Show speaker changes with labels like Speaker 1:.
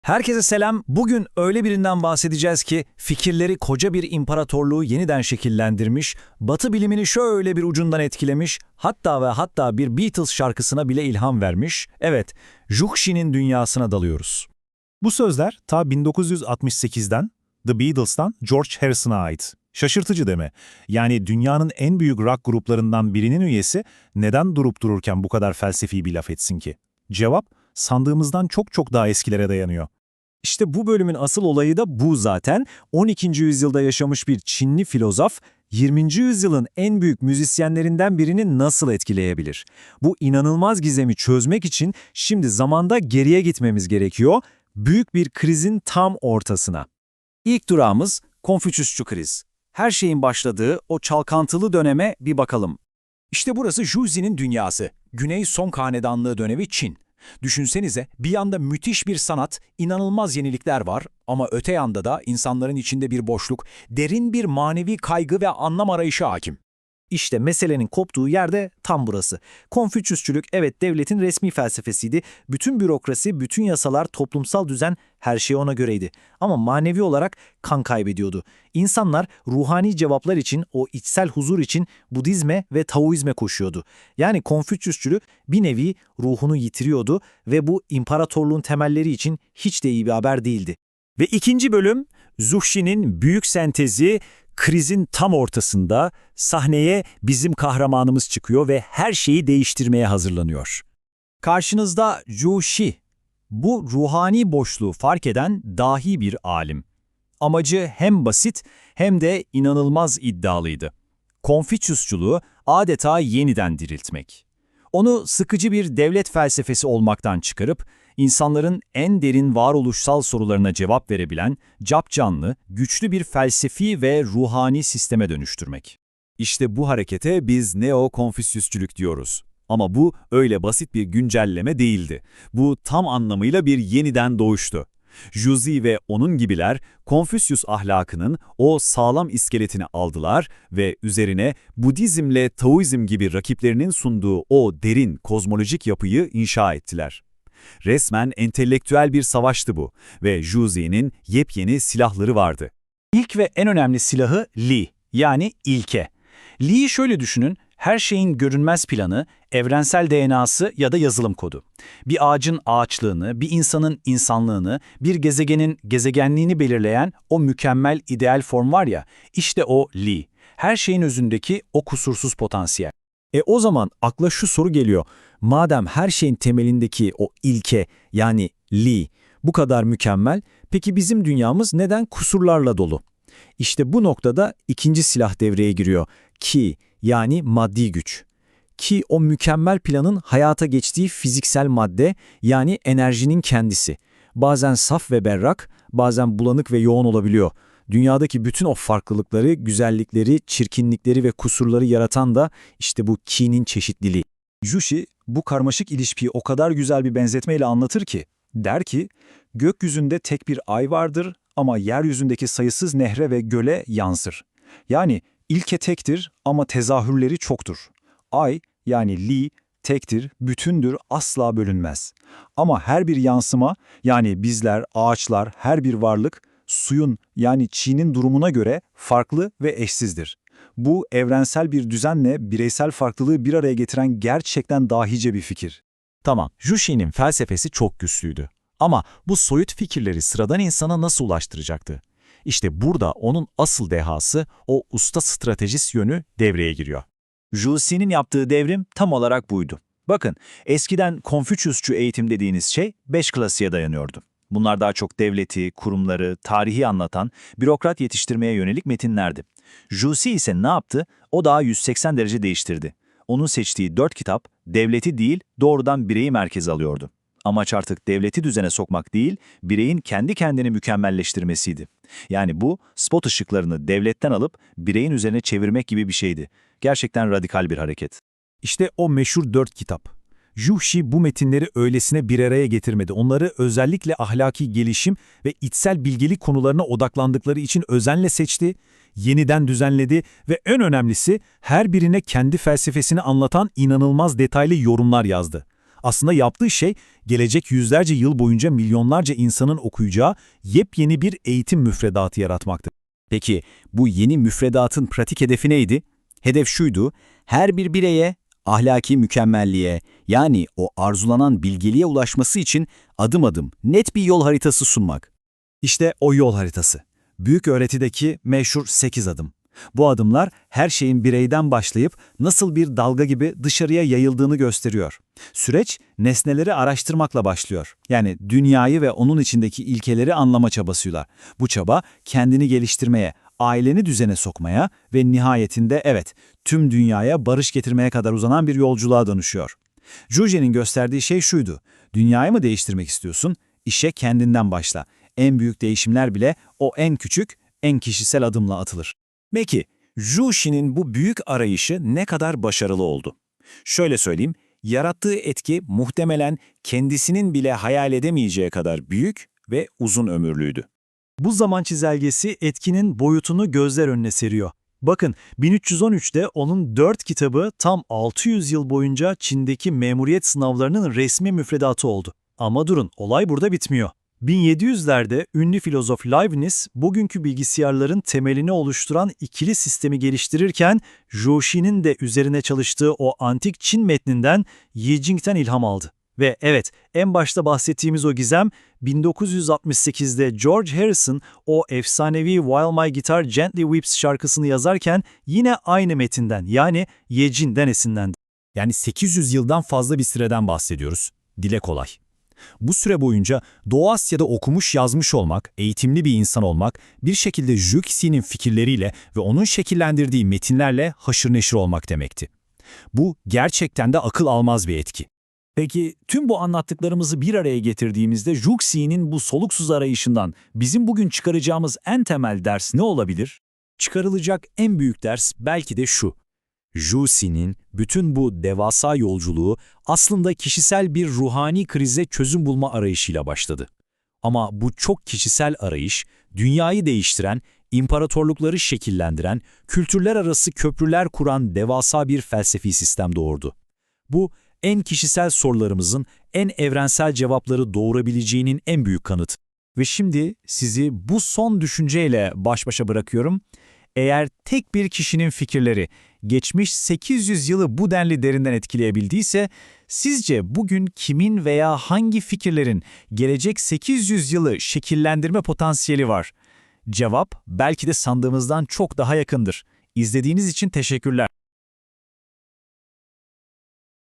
Speaker 1: Herkese selam. Bugün öyle birinden bahsedeceğiz ki fikirleri koca bir imparatorluğu yeniden şekillendirmiş, Batı bilimini şöyle bir ucundan etkilemiş, hatta ve hatta bir Beatles şarkısına bile ilham vermiş. Evet, Juxi'nin dünyasına dalıyoruz.
Speaker 2: Bu sözler ta 1968'den The Beatles'tan George Harrison'a ait. Şaşırtıcı değil mi? Yani dünyanın en büyük rock gruplarından birinin üyesi neden durup dururken bu kadar felsefi bir laf etsin ki? Cevap, sandığımızdan çok çok daha eskilere dayanıyor.
Speaker 3: İşte bu bölümün asıl olayı da bu zaten. 12. yüzyılda yaşamış bir Çinli filozof, 20. yüzyılın en büyük müzisyenlerinden birini nasıl etkileyebilir? Bu inanılmaz gizemi çözmek için şimdi zamanda geriye gitmemiz gerekiyor, büyük bir krizin tam ortasına. İlk durağımız Konfüçyüsçü kriz. Her şeyin başladığı o çalkantılı döneme bir bakalım.
Speaker 1: İşte burası Juxi'nin dünyası. Güney Song Hanedanlığı dönemi Çin. Düşünsenize bir yanda müthiş bir sanat, inanılmaz yenilikler var ama öte yanda da insanların içinde bir boşluk, derin bir manevi kaygı ve anlam arayışı hakim.
Speaker 3: İşte meselenin koptuğu yerde tam burası. Konfüçyüsçülük evet devletin resmi felsefesiydi. Bütün bürokrasi, bütün yasalar, toplumsal düzen her şey ona göreydi. Ama manevi olarak kan kaybediyordu. İnsanlar ruhani cevaplar için, o içsel huzur için Budizme ve Taoizme koşuyordu. Yani Konfüçyüsçülük bir nevi ruhunu yitiriyordu ve bu imparatorluğun temelleri için hiç de iyi bir haber değildi.
Speaker 1: Ve ikinci bölüm, Juxi'nin büyük sentezi, krizin tam ortasında sahneye bizim kahramanımız çıkıyor ve her şeyi değiştirmeye hazırlanıyor. Karşınızda Juxi, bu ruhani boşluğu fark eden dahi bir alim. Amacı hem basit hem de inanılmaz iddialıydı. Konfüçyüsçuluğu adeta yeniden diriltmek. Onu sıkıcı bir devlet felsefesi olmaktan çıkarıp, insanların en derin varoluşsal sorularına cevap verebilen, capcanlı, güçlü bir felsefi ve ruhani sisteme dönüştürmek. İşte bu harekete biz Neo-Konfüçyüsçülük diyoruz. Ama bu öyle basit bir güncelleme değildi. Bu tam anlamıyla bir yeniden doğuştu. Juxi ve onun gibiler Konfüçyüs ahlakının o sağlam iskeletini aldılar ve üzerine Budizmle Taoizm gibi rakiplerinin sunduğu o derin kozmolojik yapıyı inşa ettiler. Resmen entelektüel bir savaştı bu ve Juxi'nin yepyeni silahları vardı. İlk ve en önemli silahı Li, yani ilke. Li'yi şöyle düşünün, her şeyin görünmez planı, evrensel DNA'sı ya da yazılım kodu. Bir ağacın ağaçlığını, bir insanın insanlığını, bir gezegenin gezegenliğini belirleyen o mükemmel ideal form var ya, işte o Li. Her şeyin özündeki o kusursuz potansiyel.
Speaker 3: O zaman akla şu soru geliyor. Madem her şeyin temelindeki o ilke yani Li bu kadar mükemmel, peki bizim dünyamız neden kusurlarla dolu? İşte bu noktada ikinci silah devreye giriyor. Ki yani maddi güç. Ki o mükemmel planın hayata geçtiği fiziksel madde yani enerjinin kendisi. Bazen saf ve berrak, bazen bulanık ve yoğun olabiliyor. Dünyadaki bütün o farklılıkları, güzellikleri, çirkinlikleri ve kusurları yaratan da işte bu ki'nin çeşitliliği.
Speaker 1: Juxi bu karmaşık ilişkiyi o kadar güzel bir benzetmeyle anlatır ki, der ki, gökyüzünde tek bir ay vardır ama yeryüzündeki sayısız nehre ve göle yansır. Yani ilke tektir ama tezahürleri çoktur. Ay yani Li tektir, bütündür, asla bölünmez. Ama her bir yansıma yani bizler, ağaçlar, her bir varlık suyun yani Çi'nin durumuna göre farklı ve eşsizdir. Bu evrensel bir düzenle bireysel farklılığı bir araya getiren gerçekten dahice bir fikir.
Speaker 3: Tamam, Juxi'nin felsefesi çok güçlüydü. Ama bu soyut fikirleri sıradan insana nasıl ulaştıracaktı? İşte burada onun asıl dehası, o usta stratejist yönü devreye giriyor.
Speaker 1: Juxi'nin yaptığı devrim tam olarak buydu. Bakın, eskiden Konfüçyüsçü eğitim dediğiniz şey 5 klasiğe dayanıyordu. Bunlar daha çok devleti, kurumları, tarihi anlatan, bürokrat yetiştirmeye yönelik metinlerdi. Juxi ise ne yaptı? O daha 180 derece değiştirdi. Onun seçtiği 4 kitap, devleti değil, doğrudan bireyi merkeze alıyordu. Amaç artık devleti düzene sokmak değil, bireyin kendi kendini mükemmelleştirmesiydi. Yani bu, spot ışıklarını devletten alıp bireyin üzerine çevirmek gibi bir şeydi. Gerçekten radikal bir hareket.
Speaker 3: İşte o meşhur 4 kitap. Juxi bu metinleri öylesine bir araya getirmedi. Onları özellikle ahlaki gelişim ve içsel bilgelik konularına odaklandıkları için özenle seçti, yeniden düzenledi ve en önemlisi her birine kendi felsefesini anlatan inanılmaz detaylı yorumlar yazdı.
Speaker 2: Aslında yaptığı şey, gelecek yüzlerce yıl boyunca milyonlarca insanın okuyacağı yepyeni bir eğitim müfredatı yaratmaktı.
Speaker 3: Peki bu yeni müfredatın pratik hedefi neydi? Hedef şuydu, her bir bireye ahlaki mükemmelliğe, yani o arzulanan bilgeliğe ulaşması için adım adım net bir yol haritası sunmak. İşte o yol haritası. Büyük öğretideki meşhur 8 adım. Bu adımlar her şeyin bireyden başlayıp nasıl bir dalga gibi dışarıya yayıldığını gösteriyor. Süreç nesneleri araştırmakla başlıyor. Yani dünyayı ve onun içindeki ilkeleri anlama çabasıyla. Bu çaba kendini geliştirmeye, aileni düzene sokmaya ve nihayetinde tüm dünyaya barış getirmeye kadar uzanan bir yolculuğa dönüşüyor. Juje'nin gösterdiği şey şuydu. Dünyayı mı değiştirmek istiyorsun? İşe kendinden başla. En büyük değişimler bile o en küçük, en kişisel adımla atılır.
Speaker 1: Peki, Juxi'nin bu büyük arayışı ne kadar başarılı oldu? Şöyle söyleyeyim, yarattığı etki muhtemelen kendisinin bile hayal edemeyeceği kadar büyük ve uzun ömürlüydü.
Speaker 4: Bu zaman çizelgesi etkinin boyutunu gözler önüne seriyor. Bakın 1313'te onun 4 kitabı tam 600 yıl boyunca Çin'deki memuriyet sınavlarının resmi müfredatı oldu. Ama durun, olay burada bitmiyor. 1700'lerde ünlü filozof Leibniz, bugünkü bilgisayarların temelini oluşturan ikili sistemi geliştirirken, Juxi'nin de üzerine çalıştığı o antik Çin metninden Yi Jing'den ilham aldı. Ve en başta bahsettiğimiz o gizem, 1968'de George Harrison o efsanevi While My Guitar Gently Weeps şarkısını yazarken yine aynı metinden, yani Ye Jin'den esinlendi.
Speaker 2: Yani 800 yıldan fazla bir süreden bahsediyoruz. Dile kolay. Bu süre boyunca Doğu Asya'da okumuş yazmış olmak, eğitimli bir insan olmak, bir şekilde Juxi'nin fikirleriyle ve onun şekillendirdiği metinlerle haşır neşir olmak demekti. Bu gerçekten de akıl almaz bir etki.
Speaker 1: Peki tüm bu anlattıklarımızı bir araya getirdiğimizde Juxi'nin bu soluksuz arayışından bizim bugün çıkaracağımız en temel ders ne olabilir? Çıkarılacak en büyük ders belki de şu. Juxi'nin bütün bu devasa yolculuğu aslında kişisel bir ruhani krize çözüm bulma arayışıyla başladı. Ama bu çok kişisel arayış, dünyayı değiştiren, imparatorlukları şekillendiren, kültürler arası köprüler kuran devasa bir felsefi sistem doğurdu. Bu, en kişisel sorularımızın en evrensel cevapları doğurabileceğinin en büyük kanıtı. Ve şimdi sizi bu son düşünceyle baş başa bırakıyorum. Eğer tek bir kişinin fikirleri geçmiş 800 yılı bu denli derinden etkileyebildiyse, sizce bugün kimin veya hangi fikirlerin gelecek 800 yılı şekillendirme potansiyeli var? Cevap belki de sandığımızdan çok daha yakındır. İzlediğiniz için teşekkürler.